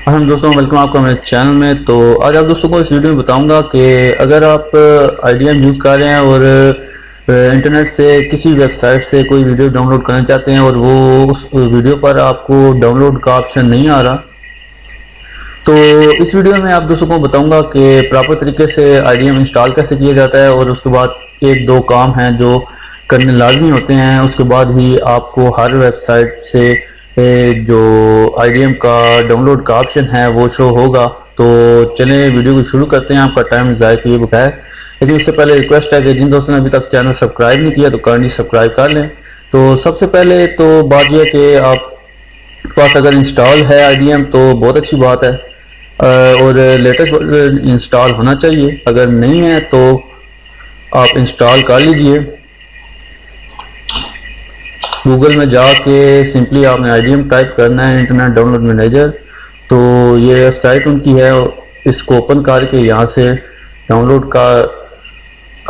हम दोस्तों वेलकम आपका मेरे चैनल में। तो आज आप दोस्तों को इस वीडियो में बताऊंगा कि अगर आप IDM यूज़ कर रहे हैं और इंटरनेट से किसी वेबसाइट से कोई वीडियो डाउनलोड करना चाहते हैं और वो उस वीडियो पर आपको डाउनलोड का ऑप्शन नहीं आ रहा, तो इस वीडियो में आप दोस्तों को बताऊंगा कि प्रॉपर तरीके से IDM इंस्टॉल कैसे किया जाता है और उसके बाद एक दो काम हैं जो करने लाजमी होते हैं। उसके बाद ही आपको हर वेबसाइट से जो IDM का डाउनलोड का ऑप्शन है वो शो होगा। तो चलें वीडियो को शुरू करते हैं, आपका टाइम ज़ाया किए बगैर। लेकिन उससे पहले रिक्वेस्ट है कि जिन दोस्तों ने अभी तक चैनल सब्सक्राइब नहीं किया तो काइंडली सब्सक्राइब कर लें। तो सबसे पहले तो बात यह है कि आप पास अगर इंस्टॉल है IDM तो बहुत अच्छी बात है और लेटेस्ट इंस्टॉल होना चाहिए। अगर नहीं है तो आप इंस्टॉल कर लीजिए। गूगल में जाके सिंपली आपने IDM टाइप करना है, इंटरनेट डाउनलोड मैनेजर। तो ये वेबसाइट उनकी है, इसको ओपन करके यहाँ से डाउनलोड का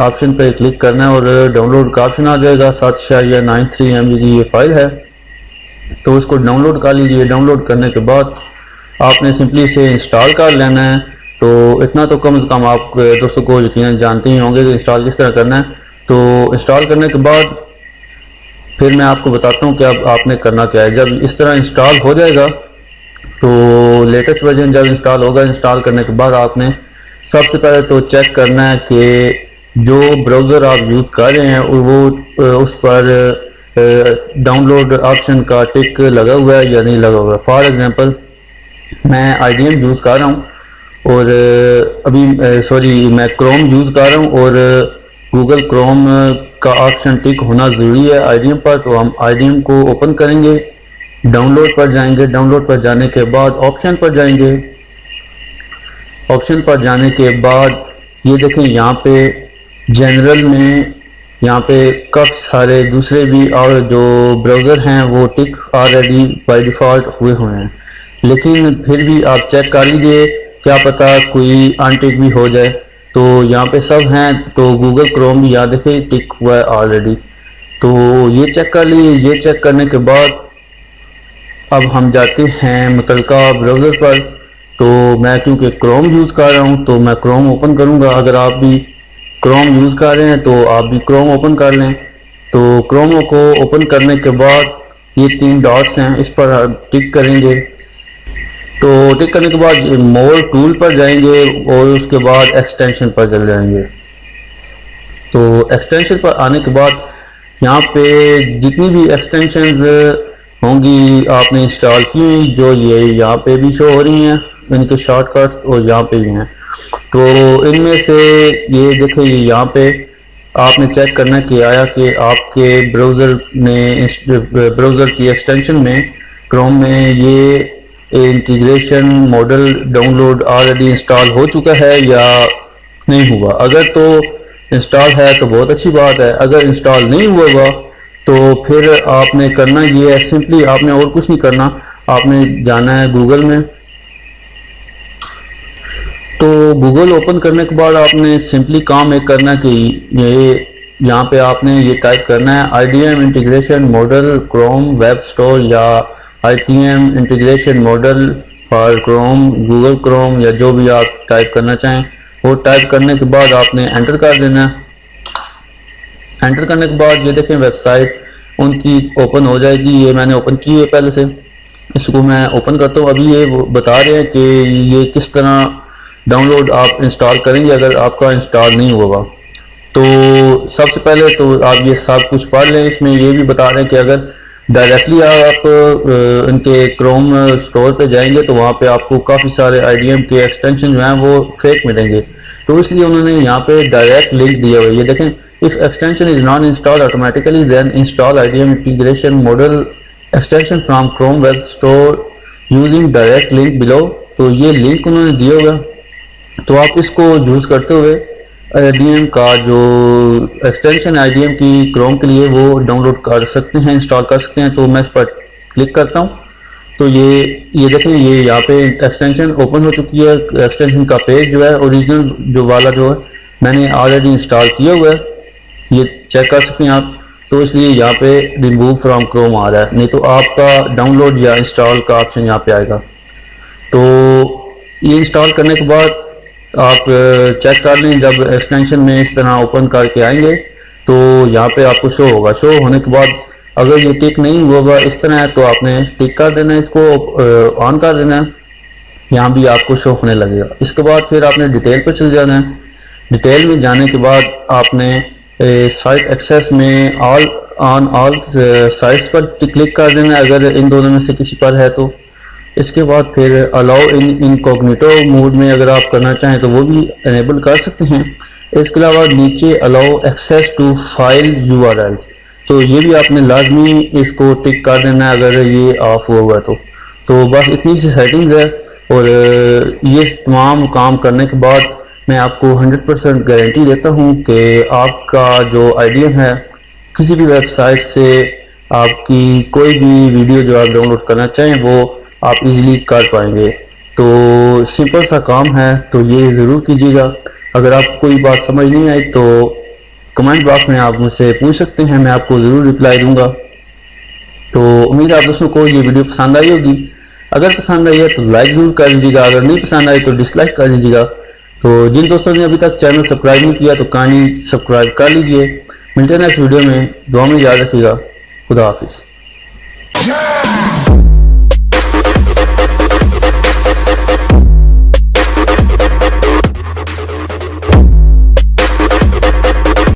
ऑप्शन पे क्लिक करना है और डाउनलोड का ऑप्शन आ जाएगा। 7.93 MB की ये फाइल है, तो इसको डाउनलोड कर लीजिए। डाउनलोड करने के बाद आपने सिंपली इसे इंस्टॉल कर लेना है। तो इतना तो कम से कम आप दोस्तों को यकीनन जानते ही होंगे कि इंस्टॉल किस तरह करना है। तो इंस्टॉल करने के बाद फिर मैं आपको बताता हूँ कि अब आपने करना क्या है। जब इस तरह इंस्टॉल हो जाएगा तो लेटेस्ट वर्जन जब इंस्टॉल होगा, इंस्टॉल करने के बाद आपने सबसे पहले तो चेक करना है कि जो ब्राउज़र आप यूज़ कर रहे हैं वो उस पर डाउनलोड ऑप्शन का टिक लगा हुआ है या नहीं लगा हुआ है। फॉर एग्जांपल मैं IDM यूज़ कर रहा हूँ और मैं क्रोम यूज़ कर रहा हूँ और गूगल क्रोम का ऑप्शन टिक होना ज़रूरी है IDM पर। तो हम IDM को ओपन करेंगे, डाउनलोड पर जाएंगे। डाउनलोड पर जाने के बाद ऑप्शन पर जाएंगे। ऑप्शन पर जाने के बाद ये देखें, यहाँ पे जनरल में यहाँ पे काफ़ी सारे दूसरे भी और जो ब्राउज़र हैं वो टिक ऑलरेडी बाय डिफ़ॉल्ट हुए हुए हैं, लेकिन फिर भी आप चेक कर लीजिए, क्या पता कोई अनटिक भी हो जाए। तो यहाँ पे सब हैं, तो गूगल क्रोम भी यहाँ देखिए टिक हुआ है ऑलरेडी। तो ये चेक कर लीजिए। ये चेक करने के बाद अब हम जाते हैं मुतलका ब्राउज़र पर। तो मैं क्योंकि क्रोम यूज़ कर रहा हूँ तो मैं क्रोम ओपन करूँगा। अगर आप भी क्रोम यूज़ कर रहे हैं तो आप भी क्रोम ओपन कर लें। तो क्रोम को ओपन करने के बाद ये 3 डॉट्स हैं, इस पर टिक करेंगे। तो टिक करने के बाद मोर टूल पर जाएंगे और उसके बाद एक्सटेंशन पर चले जाएंगे। तो एक्सटेंशन पर आने के बाद यहाँ पे जितनी भी एक्सटेंशंस होंगी आपने इंस्टॉल की, जो ये यहाँ पे भी शो हो रही हैं इनके शॉर्टकट और यहाँ पे भी हैं। तो इनमें से ये देखिए, ये यहाँ पे आपने चेक करना कि आया कि आपके ब्राउज़र की एक्सटेंशन में क्रोम में ये integration model download already install हो चुका है या नहीं हुआ। अगर तो इंस्टॉल है तो बहुत अच्छी बात है, अगर इंस्टॉल नहीं हुआ तो फिर आपने करना ये है, सिंपली आपने और कुछ नहीं करना, आपने जाना है गूगल में। तो गूगल ओपन करने के बाद आपने सिंपली काम एक करना कि ये यहाँ पे आपने ये टाइप करना है IDM integration model Chrome web store या IDM integration model for Chrome Google Chrome या जो भी आप टाइप करना चाहें वो टाइप करने के बाद आपने एंटर कर देना है। एंटर करने के बाद ये देखें वेबसाइट उनकी ओपन हो जाएगी। ये मैंने ओपन की है पहले से, इसको मैं ओपन करता हूँ। अभी ये बता रहे हैं कि ये किस तरह डाउनलोड आप इंस्टॉल करेंगे अगर आपका इंस्टॉल नहीं हुआ। तो सबसे पहले तो आप ये सब कुछ पढ़ लें। इसमें ये भी बता रहे हैं कि अगर डायरेक्टली आप इनके क्रोम स्टोर पे जाएंगे तो वहाँ पे आपको काफ़ी सारे IDM के एक्सटेंशन जो हैं वो फेक मिलेंगे। तो इसलिए उन्होंने यहाँ पे डायरेक्ट लिंक दिया हुआ है। ये देखें, if extension is not installed automatically then install IDM integration module extension from Chrome web store using direct link below. तो ये लिंक उन्होंने दिया हुआ। तो आप इसको यूज़ करते हुए IDM का जो एक्सटेंशन IDM की क्रोम के लिए वो डाउनलोड कर सकते हैं, इंस्टॉल कर सकते हैं। तो मैं इस पर क्लिक करता हूँ। तो ये देखें, ये यहाँ पे एक्सटेंशन ओपन हो चुकी है। एक्सटेंशन का पेज जो है ओरिजिनल जो वाला जो है मैंने ऑलरेडी इंस्टॉल किया हुआ है, ये चेक कर सकते हैं आप। तो इसलिए यहाँ पे रिमूव फ्रॉम क्रोम आ रहा है, नहीं तो आपका डाउनलोड या इंस्टॉल का ऑप्शन यहाँ पे आएगा। तो ये इंस्टॉल करने के बाद आप चेक कर लें, जब एक्सटेंशन में इस तरह ओपन करके आएंगे तो यहाँ पे आपको शो होगा। शो होने के बाद अगर ये टिक नहीं हुआ इस तरह है तो आपने टिक कर देना है, इसको ऑन कर देना है, यहाँ भी आपको शो होने लगेगा। इसके बाद फिर आपने डिटेल पर चल जाना है। डिटेल में जाने के बाद आपने साइट एक्सेस में ऑल साइट्स पर क्लिक कर देना है अगर इन दोनों में से किसी पर है तो। इसके बाद फिर अलाउ इन इनकॉग्निटो मोड में अगर आप करना चाहें तो वो भी इनेबल कर सकते हैं। इसके अलावा नीचे allow access to file URL, तो ये भी आपने लाजमी इसको टिक कर देना है अगर ये ऑफ हुआ हुआ तो बस इतनी सी सेटिंग्स है। और ये तमाम काम करने के बाद मैं आपको 100% गारंटी देता हूँ कि आपका जो IDM है किसी भी वेबसाइट से आपकी कोई भी वीडियो जो आप डाउनलोड करना चाहें वो आप इजीली कर पाएंगे। तो सिंपल सा काम है, तो ये ज़रूर कीजिएगा। अगर आपको कोई बात समझ नहीं आई तो कमेंट बॉक्स में आप मुझसे पूछ सकते हैं, मैं आपको ज़रूर रिप्लाई दूंगा। तो उम्मीद है आप दोस्तों को ये वीडियो पसंद आई होगी। अगर पसंद आई है तो लाइक ज़रूर कर दीजिएगा, अगर नहीं पसंद आई तो डिसलाइक कर दीजिएगा। तो जिन दोस्तों ने अभी तक चैनल सब्सक्राइब नहीं किया तो काइंडली सब्सक्राइब कर लीजिए। मिलते हैं नेक्स्ट वीडियो में, दुआ में याद रखिएगा। खुदा हाफिज़।